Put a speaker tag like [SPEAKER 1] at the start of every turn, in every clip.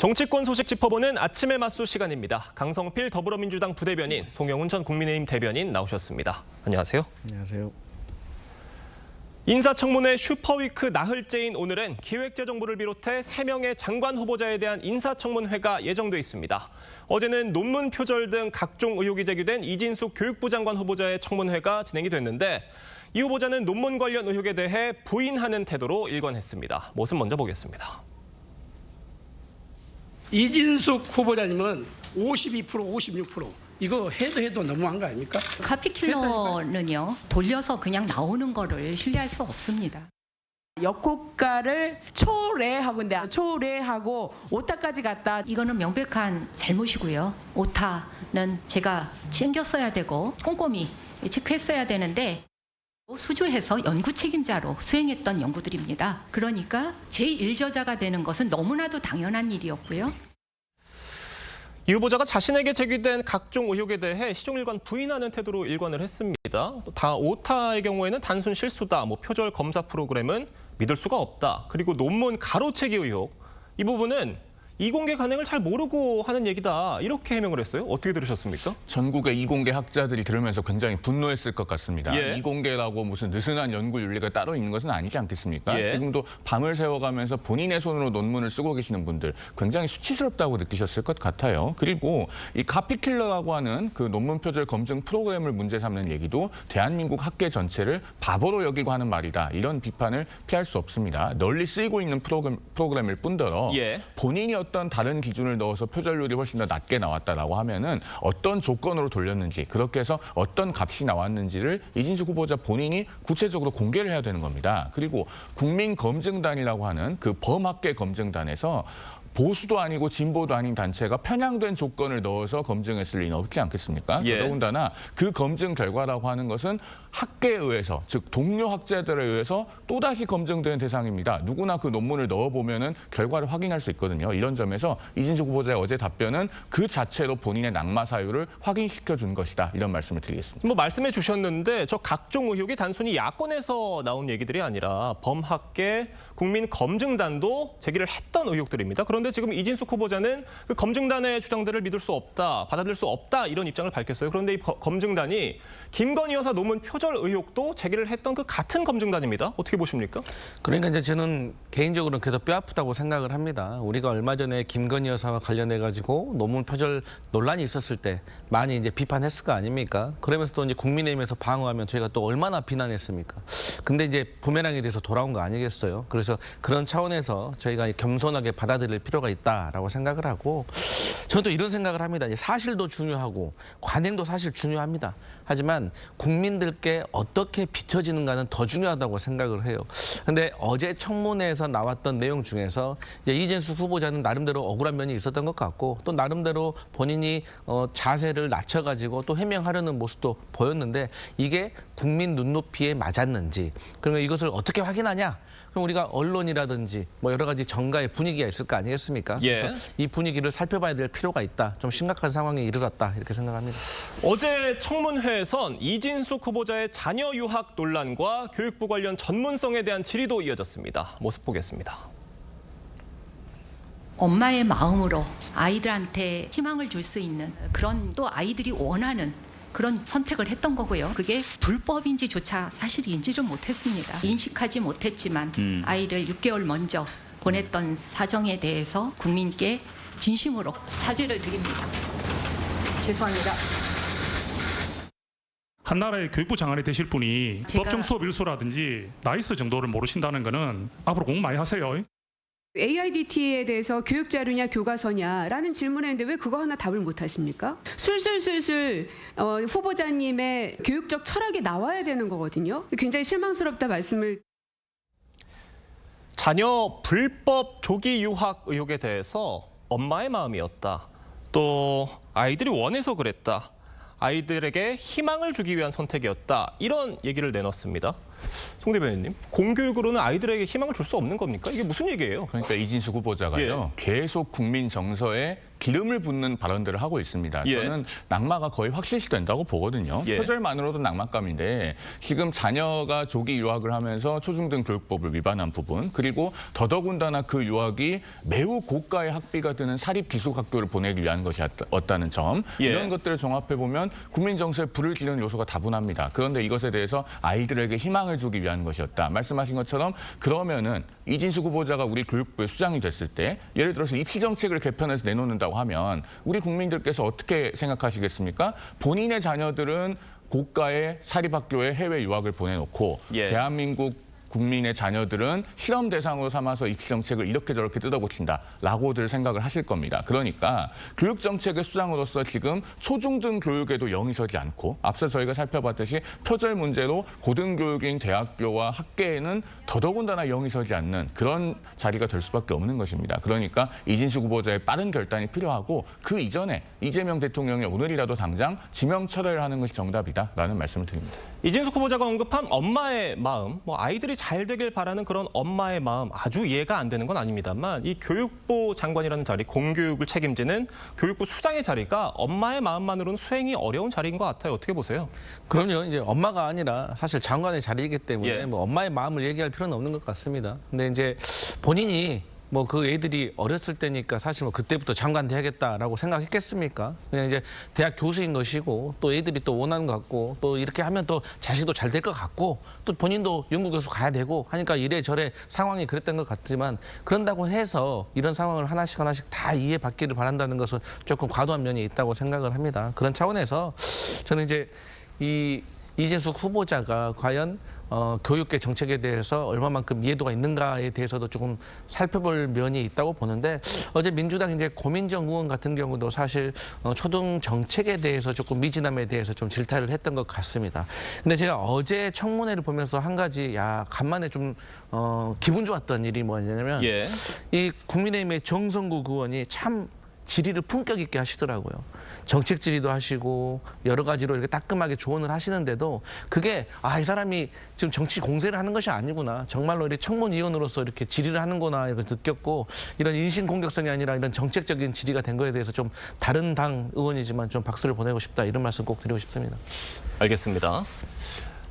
[SPEAKER 1] 정치권 소식 짚어보는 아침의 맞수 시간입니다. 강성필 더불어민주당 부대변인, 송영훈 전 국민의힘 대변인 나오셨습니다. 안녕하세요.
[SPEAKER 2] 안녕하세요.
[SPEAKER 1] 인사청문회 슈퍼위크 나흘째인 오늘은 기획재정부를 비롯해 3명의 장관 후보자에 대한 인사청문회가 예정돼 있습니다. 어제는 논문 표절 등 각종 의혹이 제기된 이진숙 교육부 장관 후보자의 청문회가 진행이 됐는데 이 후보자는 논문 관련 의혹에 대해 부인하는 태도로 일관했습니다. 모습 먼저 보겠습니다.
[SPEAKER 3] 이진숙 후보자님은 52%, 56%. 이거 해도 너무한 거 아닙니까?
[SPEAKER 4] 카피킬러는요, 돌려서 그냥 나오는 거를 신뢰할 수 없습니다.
[SPEAKER 5] 역효과를 초래하고 오타까지 갔다.
[SPEAKER 4] 이거는 명백한 잘못이고요. 오타는 제가 챙겼어야 되고 꼼꼼히 체크했어야 되는데 수주해서 연구 책임자로 수행했던 연구들입니다. 그러니까 제1저자가 되는 것은 너무나도 당연한 일이었고요.
[SPEAKER 1] 이 후보자가 자신에게 제기된 각종 의혹에 대해 시종일관 부인하는 태도로 일관을 했습니다. 다 오타의 경우에는 단순 실수다, 표절 검사 프로그램은 믿을 수가 없다. 그리고 논문 가로채기 의혹, 이 부분은 이공계 관행을 잘 모르고 하는 얘기다. 이렇게 해명을 했어요. 어떻게 들으셨습니까?
[SPEAKER 2] 전국의 이공계 학자들이 들으면서 굉장히 분노했을 것 같습니다.
[SPEAKER 1] 예.
[SPEAKER 2] 이공계라고 무슨 느슨한 연구 윤리가 따로 있는 것은 아니지 않겠습니까?
[SPEAKER 1] 예.
[SPEAKER 2] 지금도 밤을 새워가면서 본인의 손으로 논문을 쓰고 계시는 분들 굉장히 수치스럽다고 느끼셨을 것 같아요. 그리고 이 카피킬러라고 하는 그 논문 표절 검증 프로그램을 문제 삼는 얘기도 대한민국 학계 전체를 바보로 여기고 하는 말이다. 이런 비판을 피할 수 없습니다. 널리 쓰이고 있는 프로그램일 뿐더러
[SPEAKER 1] 예.
[SPEAKER 2] 본인이 어떤 다른 기준을 넣어서 표절률이 훨씬 더 낮게 나왔다라고 하면은 어떤 조건으로 돌렸는지, 그렇게 해서 어떤 값이 나왔는지를 이진숙 후보자 본인이 구체적으로 공개를 해야 되는 겁니다. 그리고 국민검증단이라고 하는 그 범학계 검증단에서 보수도 아니고 진보도 아닌 단체가 편향된 조건을 넣어서 검증했을 리는 없지 않겠습니까?
[SPEAKER 1] 예.
[SPEAKER 2] 더군다나 그 검증 결과라고 하는 것은 학계에 의해서, 즉 동료 학자들에 의해서 또다시 검증되는 대상입니다. 누구나 그 논문을 넣어보면은 결과를 확인할 수 있거든요. 이런 점에서 이진숙 후보자의 어제 답변은 그 자체로 본인의 낙마 사유를 확인시켜준 것이다. 이런 말씀을 드리겠습니다.
[SPEAKER 1] 말씀해 주셨는데 저 각종 의혹이 단순히 야권에서 나온 얘기들이 아니라 범학계 국민검증단도 제기를 했던 의혹들입니다. 그런데 지금 이진숙 후보자는 그 검증단의 주장들을 믿을 수 없다, 받아들일 수 없다 이런 입장을 밝혔어요. 그런데 이 검증단이 김건희 여사 논문 표절 의혹도 제기를 했던 그 같은 검증단입니다. 어떻게 보십니까?
[SPEAKER 6] 그러니까 이제 저는 개인적으로는 그래도 뼈아프다고 생각을 합니다. 우리가 얼마 전에 김건희 여사와 관련해 가지고 논문 표절 논란이 있었을 때 많이 이제 비판했을 거 아닙니까? 그러면서 또 이제 국민의힘에서 방어하면 저희가 또 얼마나 비난했습니까? 근데 이제 부메랑에 대해서 돌아온 거 아니겠어요? 그래서 그런 차원에서 저희가 겸손하게 받아들일 필요가 있다라고 생각을 하고, 저는 또 이런 생각을 합니다. 이제 사실도 중요하고 관행도 사실 중요합니다. 하지만 국민들께 어떻게 비춰지는가는 더 중요하다고 생각을 해요. 근데 어제 청문회에서 나왔던 내용 중에서 이제 이진숙 후보자는 나름대로 억울한 면이 있었던 것 같고, 또 나름대로 본인이 자세를 낮춰가지고 또 해명하려는 모습도 보였는데, 이게 국민 눈높이에 맞았는지, 그러면 이것을 어떻게 확인하냐? 그럼 우리가 언론이라든지 여러 가지 정가의 분위기가 있을 거 아니겠습니까?
[SPEAKER 1] 예.
[SPEAKER 6] 그래서 이 분위기를 살펴봐야 될 필요가 있다. 좀 심각한 상황에 이르렀다. 이렇게 생각합니다.
[SPEAKER 1] 어제 청문회에선 이진숙 후보자의 자녀 유학 논란과 교육부 관련 전문성에 대한 질의도 이어졌습니다. 모습 보겠습니다.
[SPEAKER 4] 엄마의 마음으로 아이들한테 희망을 줄 수 있는 그런, 또 아이들이 원하는 그런 선택을 했던 거고요. 그게 불법인지조차 사실 인지를 못했습니다. 인식하지 못했지만 아이를 6개월 먼저 보냈던 사정에 대해서 국민께 진심으로 사죄를 드립니다. 죄송합니다.
[SPEAKER 7] 한나라의 교육부 장관이 되실 분이
[SPEAKER 4] 제가-
[SPEAKER 7] 법정 수업 일수라든지 나이스 정도를 모르신다는 거는 앞으로 공부 많이 하세요.
[SPEAKER 8] AIDT에 대해서 교육 자료냐 교과서냐라는 질문했는데 왜 그거 하나 답을 못 하십니까? 술술술술 후보자님의 교육적 철학이 나와야 되는 거거든요. 굉장히 실망스럽다 말씀을.
[SPEAKER 1] 자녀 불법 조기 유학 의혹에 대해서 엄마의 마음이었다. 또 아이들이 원해서 그랬다. 아이들에게 희망을 주기 위한 선택이었다. 이런 얘기를 내놨습니다. 송 대변인님, 공교육으로는 아이들에게 희망을 줄 수 없는 겁니까? 이게 무슨 얘기예요?
[SPEAKER 2] 그러니까 이진숙 후보자가요.
[SPEAKER 1] 예.
[SPEAKER 2] 계속 국민 정서에 기름을 붓는 발언들을 하고 있습니다.
[SPEAKER 1] 예.
[SPEAKER 2] 저는 낙마가 거의 확실시된다고 보거든요.
[SPEAKER 1] 예.
[SPEAKER 2] 표절만으로도 낙마감인데 지금 자녀가 조기 유학을 하면서 초중등 교육법을 위반한 부분, 그리고 더더군다나 그 유학이 매우 고가의 학비가 드는 사립 기숙학교를 보내기 위한 것이었다는 점,
[SPEAKER 1] 예.
[SPEAKER 2] 이런 것들을 종합해보면 국민 정서에 불을 지르는 요소가 다분합니다. 그런데 이것에 대해서 아이들에게 희망을 주기 위한 것이었다. 말씀하신 것처럼 그러면은 이진숙 후보자가 우리 교육부의 수장이 됐을 때 예를 들어서 입시 정책을 개편해서 내놓는다고 하면 우리 국민들께서 어떻게 생각하시겠습니까? 본인의 자녀들은 고가의 사립학교에 해외 유학을 보내놓고
[SPEAKER 1] 예.
[SPEAKER 2] 대한민국 국민의 자녀들은 실험 대상으로 삼아서 입시 정책을 이렇게 저렇게 뜯어고친다라고들 생각을 하실 겁니다. 그러니까 교육 정책의 수장으로서 지금 초중등 교육에도 영이 서지 않고 앞서 저희가 살펴봤듯이 표절 문제로 고등교육인 대학교와 학계에는 더더군다나 영이 서지 않는 그런 자리가 될 수밖에 없는 것입니다. 그러니까 이진숙 후보자의 빠른 결단이 필요하고 그 이전에 이재명 대통령이 오늘이라도 당장 지명 철회를 하는 것이 정답이다라는 말씀을 드립니다.
[SPEAKER 1] 이진숙 후보자가 언급한 엄마의 마음, 아이들이 잘 되길 바라는 그런 엄마의 마음 아주 이해가 안 되는 건 아닙니다만 이 교육부 장관이라는 자리, 공교육을 책임지는 교육부 수장의 자리가 엄마의 마음만으로는 수행이 어려운 자리인 것 같아요. 어떻게 보세요?
[SPEAKER 6] 그럼요. 이제 엄마가 아니라 사실 장관의 자리이기 때문에
[SPEAKER 1] 예.
[SPEAKER 6] 뭐 엄마의 마음을 얘기할 필요는 없는 것 같습니다. 근데 이제 본인이 뭐 그 애들이 어렸을 때니까 사실 뭐 그때부터 장관 돼야겠다라고 생각했겠습니까? 그냥 이제 대학 교수인 것이고 또 애들이 또 원하는 것 같고 또 이렇게 하면 또 자식도 잘 될 것 같고 또 본인도 연구 교수 가야 되고 하니까 이래저래 상황이 그랬던 것 같지만 그런다고 해서 이런 상황을 하나씩 다 이해받기를 바란다는 것은 조금 과도한 면이 있다고 생각을 합니다. 그런 차원에서 저는 이제 이진숙 후보자가 과연 교육계 정책에 대해서 얼마만큼 이해도가 있는가에 대해서도 조금 살펴볼 면이 있다고 보는데 어제 민주당 이제 고민정 의원 같은 경우도 사실 초등 정책에 대해서 조금 미진함에 대해서 좀 질타를 했던 것 같습니다. 근데 제가 어제 청문회를 보면서 한 가지 간만에 좀 기분 좋았던 일이 뭐냐면
[SPEAKER 1] 예.
[SPEAKER 6] 이 국민의힘의 정성국 의원이 참 질의를 품격 있게 하시더라고요. 정책 질의도 하시고 여러 가지로 이렇게 따끔하게 조언을 하시는데도 그게 이 사람이 지금 정치 공세를 하는 것이 아니구나. 정말로 이렇게 청문위원으로서 이렇게 질의를 하는구나 이렇게 느꼈고 이런 인신 공격성이 아니라 이런 정책적인 질의가 된 거에 대해서 좀 다른 당 의원이지만 좀 박수를 보내고 싶다. 이런 말씀 꼭 드리고 싶습니다.
[SPEAKER 1] 알겠습니다.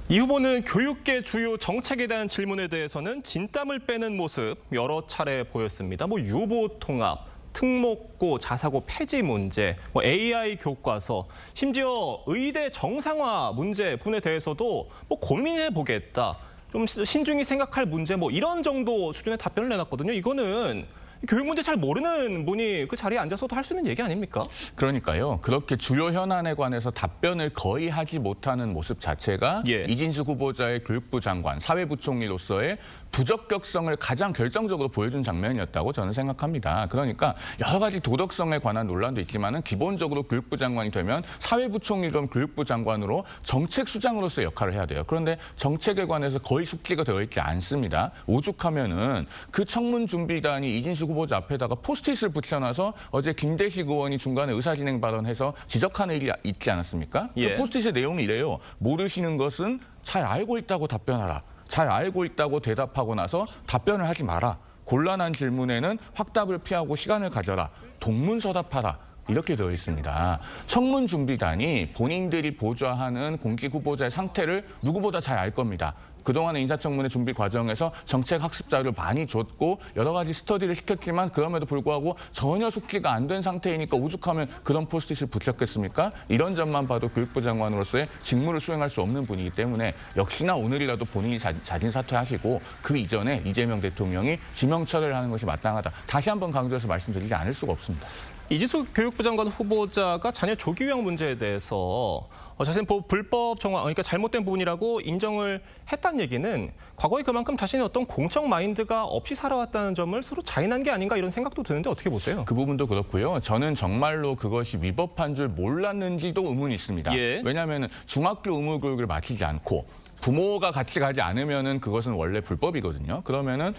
[SPEAKER 1] 이 후보는 교육계 주요 정책에 대한 질문에 대해서는 진땀을 빼는 모습 여러 차례 보였습니다. 유보 통합, 특목고 자사고 폐지 문제, AI 교과서, 심지어 의대 정상화 문제분에 대해서도 고민해 보겠다. 좀 신중히 생각할 문제 이런 정도 수준의 답변을 내놨거든요. 이거는 교육 문제 잘 모르는 분이 그 자리에 앉아서도 할 수 있는 얘기 아닙니까?
[SPEAKER 2] 그러니까요. 그렇게 주요 현안에 관해서 답변을 거의 하지 못하는 모습 자체가
[SPEAKER 1] 예.
[SPEAKER 2] 이진숙 후보자의 교육부 장관, 사회부총리로서의 부적격성을 가장 결정적으로 보여준 장면이었다고 저는 생각합니다. 그러니까 여러 가지 도덕성에 관한 논란도 있지만은 기본적으로 교육부 장관이 되면 사회부총리 겸 교육부 장관으로 정책 수장으로서의 역할을 해야 돼요. 그런데 정책에 관해서 거의 숙지가 되어 있지 않습니다. 오죽하면은 그 청문 준비단이 이진숙 후보자 앞에다가 포스트잇을 붙여놔서 어제 김대식 의원이 중간에 의사진행 발언해서 지적한 일이 있지 않았습니까?
[SPEAKER 1] 예.
[SPEAKER 2] 그 포스트잇의 내용이 이래요. 모르시는 것은 잘 알고 있다고 답변하라. 잘 알고 있다고 대답하고 나서 답변을 하지 마라. 곤란한 질문에는 확답을 피하고 시간을 가져라. 동문서답하라. 이렇게 되어 있습니다. 청문 준비단이 본인들이 보좌하는 공직 후보자의 상태를 누구보다 잘 알 겁니다. 그동안의 인사청문회 준비 과정에서 정책 학습 자료를 많이 줬고 여러 가지 스터디를 시켰지만 그럼에도 불구하고 전혀 숙지가 안 된 상태이니까 오죽하면 그런 포스트잇을 붙였겠습니까? 이런 점만 봐도 교육부 장관으로서의 직무를 수행할 수 없는 분이기 때문에 역시나 오늘이라도 본인이 자진 사퇴하시고 그 이전에 이재명 대통령이 지명 철회를 하는 것이 마땅하다. 다시 한번 강조해서 말씀드리지 않을 수가 없습니다.
[SPEAKER 1] 이진숙 교육부 장관 후보자가 자녀 조기 유학 문제에 대해서 자신은 불법 정황, 그러니까 잘못된 부분이라고 인정을 했다는 얘기는 과거에 그만큼 자신의 어떤 공적 마인드가 없이 살아왔다는 점을 서로 자인한 게 아닌가 이런 생각도 드는데 어떻게 보세요?
[SPEAKER 2] 그 부분도 그렇고요. 저는 정말로 그것이 위법한 줄 몰랐는지도 의문이 있습니다.
[SPEAKER 1] 예.
[SPEAKER 2] 왜냐하면 중학교 의무 교육을 마치지 않고 부모가 같이 가지 않으면은 그것은 원래 불법이거든요. 그러면은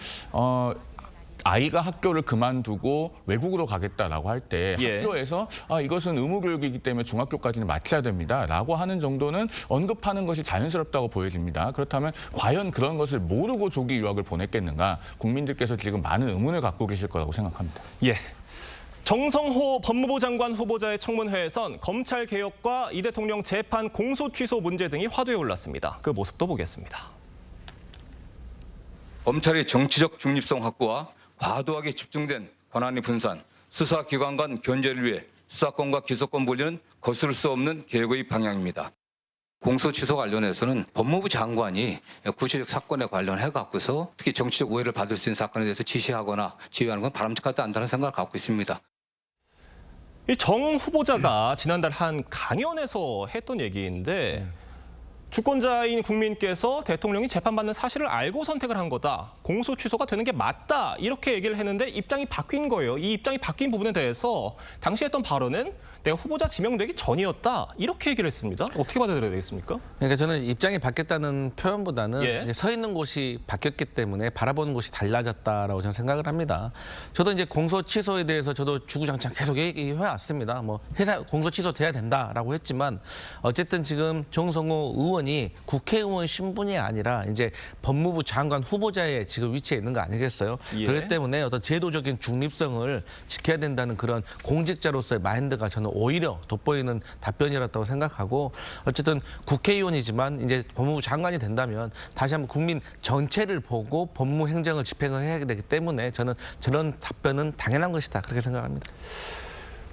[SPEAKER 2] 아이가 학교를 그만두고 외국으로 가겠다라고 할 때
[SPEAKER 1] 예.
[SPEAKER 2] 학교에서 이것은 의무교육이기 때문에 중학교까지는 마쳐야 됩니다라고 하는 정도는 언급하는 것이 자연스럽다고 보여집니다. 그렇다면 과연 그런 것을 모르고 조기 유학을 보냈겠는가 국민들께서 지금 많은 의문을 갖고 계실 거라고 생각합니다.
[SPEAKER 1] 예. 정성호 법무부 장관 후보자의 청문회에선 검찰 개혁과 이 대통령 재판 공소 취소 문제 등이 화두에 올랐습니다. 그 모습도 보겠습니다.
[SPEAKER 9] 검찰의 정치적 중립성 확보와 과도하게 집중된 권한의 분산, 수사기관 간 견제를 위해 수사권과 기소권 분리는 거스를 수 없는 개혁의 방향입니다. 공소 취소 관련해서는 법무부 장관이 구체적 사건에 관련해 갖고서 특히 정치적 오해를 받을 수 있는 사건에 대해서 지시하거나 지휘하는 건 바람직하지 않다는 생각을 갖고 있습니다.
[SPEAKER 1] 이 정 후보자가 지난달 한 강연에서 했던 얘기인데 주권자인 국민께서 대통령이 재판받는 사실을 알고 선택을 한 거다. 공소 취소가 되는 게 맞다. 이렇게 얘기를 했는데 입장이 바뀐 거예요. 이 입장이 바뀐 부분에 대해서 당시 했던 발언은 내가 후보자 지명되기 전이었다. 이렇게 얘기를 했습니다. 어떻게 받아들여야 되겠습니까?
[SPEAKER 6] 그러니까 저는 입장이 바뀌었다는 표현보다는
[SPEAKER 1] 예.
[SPEAKER 6] 이제 서 있는 곳이 바뀌었기 때문에 바라보는 곳이 달라졌다라고 저는 생각을 합니다. 저도 이제 공소 취소에 대해서 저도 주구장창 계속 얘기해 왔습니다. 뭐 회사 공소 취소돼야 된다라고 했지만 어쨌든 지금 정성호 의원이 국회의원 신분이 아니라 이제 법무부 장관 후보자의 지금 위치에 있는 거 아니겠어요?
[SPEAKER 1] 예.
[SPEAKER 6] 그렇기 때문에 어떤 제도적인 중립성을 지켜야 된다는 그런 공직자로서의 마인드가 저는 오히려 돋보이는 답변이었다고 생각하고 어쨌든 국회의원이지만 이제 법무부 장관이 된다면 다시 한번 국민 전체를 보고 법무 행정을 집행을 해야 되기 때문에 저는 저런 답변은 당연한 것이다 그렇게 생각합니다.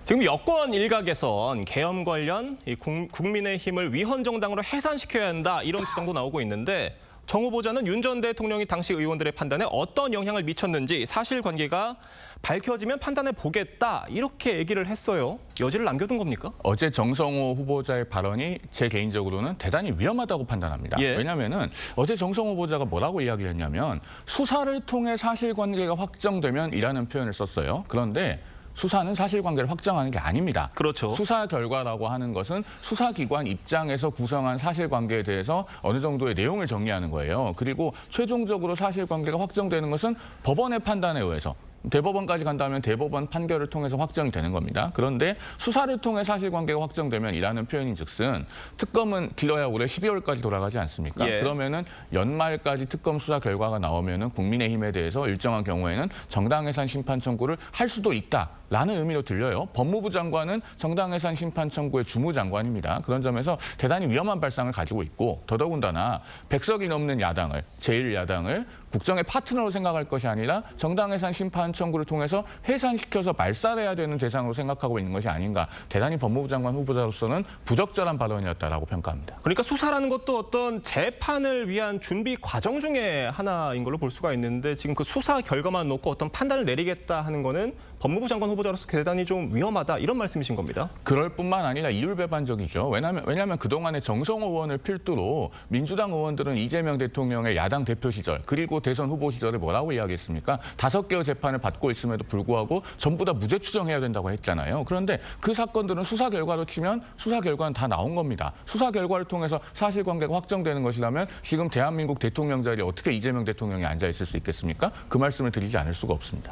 [SPEAKER 1] 지금 여권 일각에선 계엄 관련 이 국민의힘을 위헌 정당으로 해산시켜야 한다 이런 주장도 나오고 있는데 정 후보자는 윤 전 대통령이 당시 의원들의 판단에 어떤 영향을 미쳤는지 사실관계가 밝혀지면 판단해 보겠다 이렇게 얘기를 했어요. 여지를 남겨둔 겁니까?
[SPEAKER 2] 어제 정성호 후보자의 발언이 제 개인적으로는 대단히 위험하다고 판단합니다.
[SPEAKER 1] 예.
[SPEAKER 2] 왜냐하면 어제 정성호 후보자가 뭐라고 이야기를 했냐면 수사를 통해 사실관계가 확정되면이라는 표현을 썼어요. 그런데 수사는 사실관계를 확정하는 게 아닙니다.
[SPEAKER 1] 그렇죠.
[SPEAKER 2] 수사 결과라고 하는 것은 수사기관 입장에서 구성한 사실관계에 대해서 어느 정도의 내용을 정리하는 거예요. 그리고 최종적으로 사실관계가 확정되는 것은 법원의 판단에 의해서 대법원까지 간다면 대법원 판결을 통해서 확정이 되는 겁니다. 그런데 수사를 통해 사실관계가 확정되면이라는 표현인즉슨 특검은 길어야 올해 12월까지 돌아가지 않습니까?
[SPEAKER 1] 예.
[SPEAKER 2] 그러면은 연말까지 특검 수사 결과가 나오면은 국민의힘에 대해서 일정한 경우에는 정당해산 심판 청구를 할 수도 있다라는 의미로 들려요. 법무부 장관은 정당해산 심판 청구의 주무장관입니다. 그런 점에서 대단히 위험한 발상을 가지고 있고 더더군다나 100석이 넘는 야당을 제1야당을 국정의 파트너로 생각할 것이 아니라 정당해산 심판 청구를 통해서 해산시켜서 말살해야 되는 대상으로 생각하고 있는 것이 아닌가. 대단히 법무부 장관 후보자로서는 부적절한 발언이었다라고 평가합니다.
[SPEAKER 1] 그러니까 수사라는 것도 어떤 재판을 위한 준비 과정 중에 하나인 걸로 볼 수가 있는데 지금 그 수사 결과만 놓고 어떤 판단을 내리겠다 하는 거는 법무부 장관 후보자로서 대단히 좀 위험하다 이런 말씀이신 겁니다.
[SPEAKER 2] 그럴 뿐만 아니라 이율배반적이죠. 왜냐하면 그동안에 정성호 의원을 필두로 민주당 의원들은 이재명 대통령의 야당 대표 시절 그리고 대선 후보 시절에 뭐라고 이야기했습니까? 5개의 재판을 받고 있음에도 불구하고 전부 다 무죄 추정해야 된다고 했잖아요. 그런데 그 사건들은 수사 결과로 치면 수사 결과는 다 나온 겁니다. 수사 결과를 통해서 사실관계가 확정되는 것이라면 지금 대한민국 대통령 자리에 어떻게 이재명 대통령이 앉아 있을 수 있겠습니까? 그 말씀을 드리지 않을 수가 없습니다.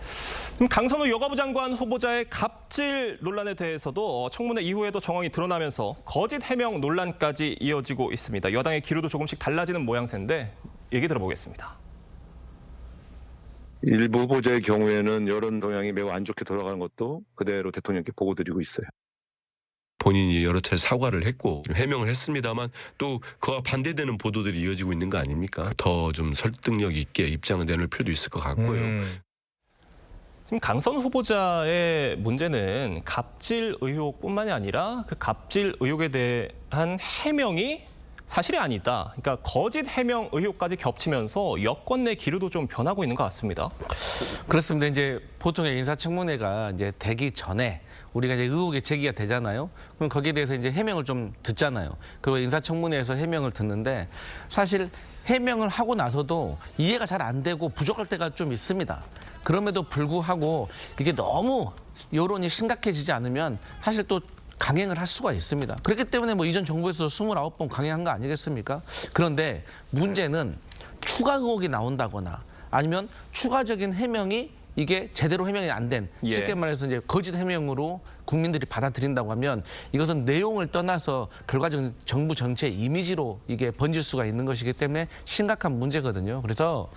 [SPEAKER 1] 강선우 여가부 장관 후보자의 갑질 논란에 대해서도 청문회 이후에도 정황이 드러나면서 거짓 해명 논란까지 이어지고 있습니다. 여당의 기류도 조금씩 달라지는 모양새인데 얘기 들어보겠습니다.
[SPEAKER 10] 일부 후보자의 경우에는 여론 동향이 매우 안 좋게 돌아가는 것도 그대로 대통령께 보고드리고 있어요.
[SPEAKER 11] 본인이 여러 차례 사과를 했고 해명을 했습니다만 또 그와 반대되는 보도들이 이어지고 있는 거 아닙니까? 더 좀 설득력 있게 입장을 내놓을 필요도 있을 것 같고요.
[SPEAKER 1] 지금 강선우 후보자의 문제는 갑질 의혹뿐만이 아니라 그 갑질 의혹에 대한 해명이 사실이 아니다. 그러니까 거짓 해명 의혹까지 겹치면서 여권 내 기류도 좀 변하고 있는 것 같습니다.
[SPEAKER 6] 그렇습니다. 이제 보통의 인사청문회가 이제 되기 전에 우리가 이제 의혹이 제기가 되잖아요. 그럼 거기에 대해서 이제 해명을 좀 듣잖아요. 그리고 인사청문회에서 해명을 듣는데 사실 해명을 하고 나서도 이해가 잘 안 되고 부족할 때가 좀 있습니다. 그럼에도 불구하고 이게 너무 여론이 심각해지지 않으면 사실 또 강행을 할 수가 있습니다. 그렇기 때문에 뭐 이전 정부에서 29번 강행한 거 아니겠습니까? 그런데 문제는 추가 의혹이 나온다거나 아니면 추가적인 해명이 이게 제대로 해명이 안 된
[SPEAKER 1] 예.
[SPEAKER 6] 쉽게 말해서 이제 거짓 해명으로 국민들이 받아들인다고 하면 이것은 내용을 떠나서 결과적인 정부 전체 이미지로 이게 번질 수가 있는 것이기 때문에 심각한 문제거든요. 그래서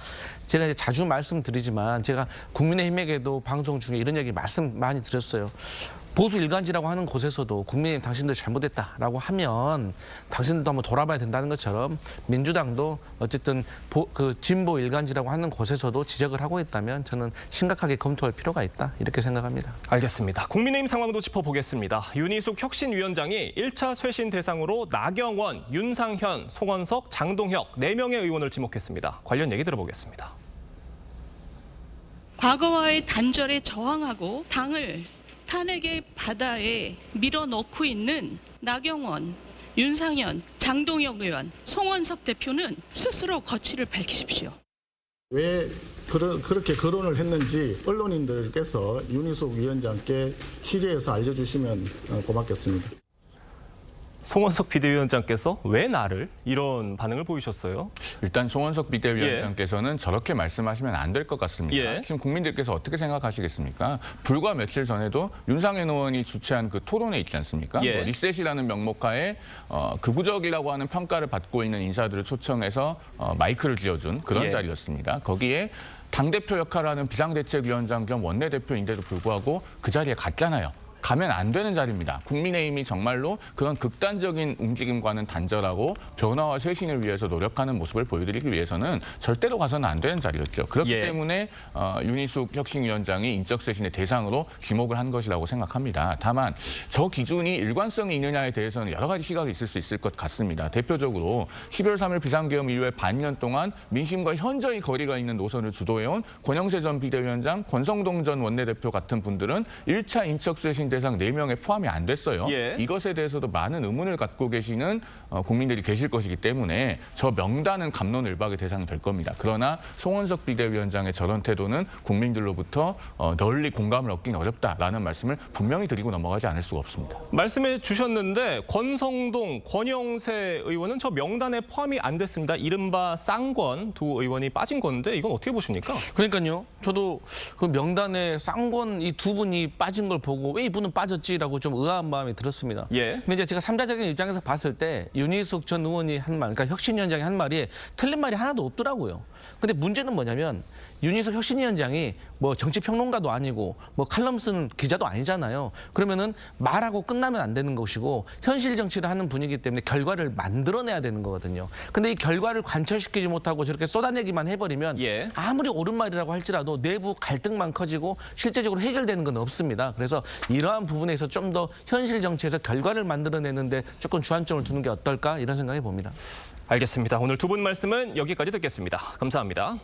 [SPEAKER 6] 제가 이제 자주 말씀드리지만 제가 국민의힘에게도 방송 중에 이런 얘기 말씀 많이 드렸어요. 보수 일간지라고 하는 곳에서도 국민의힘 당신들 잘못했다라고 하면 당신들도 한번 돌아봐야 된다는 것처럼 민주당도 어쨌든 그 진보 일간지라고 하는 곳에서도 지적을 하고 있다면 저는 심각하게 검토할 필요가 있다 이렇게 생각합니다.
[SPEAKER 1] 알겠습니다. 국민의힘 상황도 짚어보겠습니다. 윤희숙 혁신위원장이 1차 쇄신 대상으로 나경원, 윤상현, 송원석, 장동혁 4명의 의원을 지목했습니다. 관련 얘기 들어보겠습니다.
[SPEAKER 12] 과거와의 단절에 저항하고 당을 탄핵의 바다에 밀어넣고 있는 나경원, 윤상현, 장동혁 의원, 송원석 대표는 스스로 거취를 밝히십시오.
[SPEAKER 13] 왜 그렇게 거론을 했는지 언론인들께서 윤희숙 위원장께 취재해서 알려주시면 고맙겠습니다.
[SPEAKER 1] 송원석 비대위원장께서 왜 나를? 이런 반응을 보이셨어요.
[SPEAKER 2] 일단 송원석 비대위원장께서는 저렇게 말씀하시면 안 될 것 같습니다.
[SPEAKER 1] 예.
[SPEAKER 2] 지금 국민들께서 어떻게 생각하시겠습니까? 불과 며칠 전에도 윤상현 의원이 주최한 그 토론회 있지 않습니까?
[SPEAKER 1] 예.
[SPEAKER 2] 뭐 리셋이라는 명목하에 극우적이라고 하는 평가를 받고 있는 인사들을 초청해서 마이크를 쥐어준 그런
[SPEAKER 1] 예.
[SPEAKER 2] 자리였습니다. 거기에 당대표 역할을 하는 비상대책위원장 겸 원내대표인데도 불구하고 그 자리에 갔잖아요. 가면 안 되는 자리입니다. 국민의힘이 정말로 그런 극단적인 움직임과는 단절하고 변화와 쇄신을 위해서 노력하는 모습을 보여드리기 위해서는 절대로 가서는 안 되는 자리였죠. 그렇기
[SPEAKER 1] 예.
[SPEAKER 2] 때문에 윤희숙 혁신위원장이 인적 쇄신의 대상으로 지목을 한 것이라고 생각합니다. 다만 저 기준이 일관성이 있느냐에 대해서는 여러 가지 시각이 있을 수 있을 것 같습니다. 대표적으로 12월 3일 비상계엄 이후에 반년 동안 민심과 현저히 거리가 있는 노선을 주도해온 권영세 전 비대위원장, 권성동 전 원내대표 같은 분들은 1차 인적 쇄신 대상 4명에 포함이 안 됐어요.
[SPEAKER 1] 예.
[SPEAKER 2] 이것에 대해서도 많은 의문을 갖고 계시는 국민들이 계실 것이기 때문에 저 명단은 갑론을박의 대상이 될 겁니다. 그러나 송원석 비대위원장의 저런 태도는 국민들로부터 널리 공감을 얻긴 어렵다라는 말씀을 분명히 드리고 넘어가지 않을 수가 없습니다.
[SPEAKER 1] 말씀해 주셨는데 권성동, 권영세 의원은 저 명단에 포함이 안 됐습니다. 이른바 쌍권 두 의원이 빠진 건데 이건 어떻게 보십니까?
[SPEAKER 6] 그러니까요. 저도 그 명단에 쌍권 이 두 분이 빠진 걸 보고 왜 이분은 빠졌지라고 좀 의아한 마음이 들었습니다.
[SPEAKER 1] 예.
[SPEAKER 6] 근데 이제 제가 3자적인 입장에서 봤을 때 윤희숙 전 의원이 한 말, 그러니까 혁신위원장이 한 말이 틀린 말이 하나도 없더라고요. 근데 문제는 뭐냐면 윤희숙 혁신위원장이 뭐 정치평론가도 아니고 뭐 칼럼 쓰는 기자도 아니잖아요. 그러면은 말하고 끝나면 안 되는 것이고 현실 정치를 하는 분이기 때문에 결과를 만들어내야 되는 거거든요. 근데 이 결과를 관철시키지 못하고 저렇게 쏟아내기만 해버리면
[SPEAKER 1] 예.
[SPEAKER 6] 아무리 옳은 말이라고 할지라도 내부 갈등만 커지고 실제적으로 해결되는 건 없습니다. 그래서 이러한 부분에서 좀 더 현실 정치에서 결과를 만들어내는데 조금 주안점을 두는 게 어떨까 이런 생각이 봅니다.
[SPEAKER 1] 알겠습니다. 오늘 두 분 말씀은 여기까지 듣겠습니다. 감사합니다.